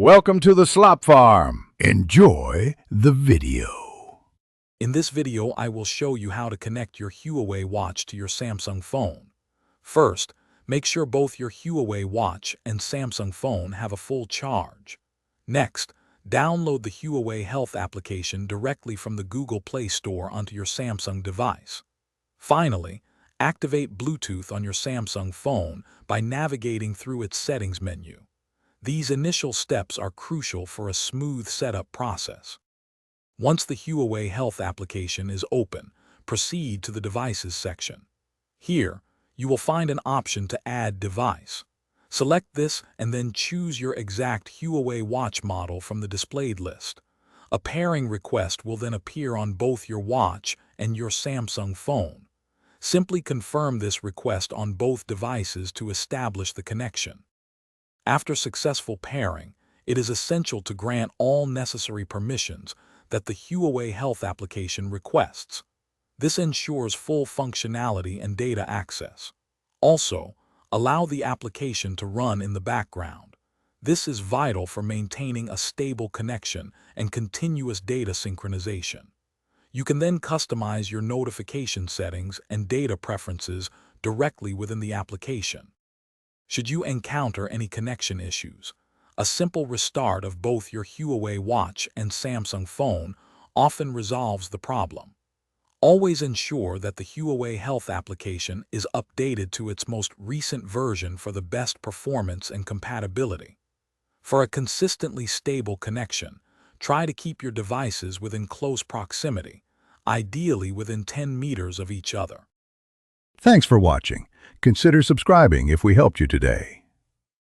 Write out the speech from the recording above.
Welcome to the Slop Farm. Enjoy the video. In this video, I will show you how to connect your Huawei watch to your Samsung phone. First, make sure both your Huawei watch and Samsung phone have a full charge. Next, download the Huawei Health application directly from the Google Play Store onto your Samsung device. Finally, activate Bluetooth on your Samsung phone by navigating through its settings menu. These initial steps are crucial for a smooth setup process. Once the Huawei Health application is open, proceed to the Devices section. Here, you will find an option to add device. Select this and then choose your exact Huawei watch model from the displayed list. A pairing request will then appear on both your watch and your Samsung phone. Simply confirm this request on both devices to establish the connection. After successful pairing, it is essential to grant all necessary permissions that the Huawei Health application requests. This ensures full functionality and data access. Also, allow the application to run in the background. This is vital for maintaining a stable connection and continuous data synchronization. You can then customize your notification settings and data preferences directly within the application. Should you encounter any connection issues, a simple restart of both your Huawei watch and Samsung phone often resolves the problem. Always ensure that the Huawei Health application is updated to its most recent version for the best performance and compatibility. For a consistently stable connection, try to keep your devices within close proximity, ideally within 10 meters of each other. Thanks for watching. Consider subscribing if we helped you today.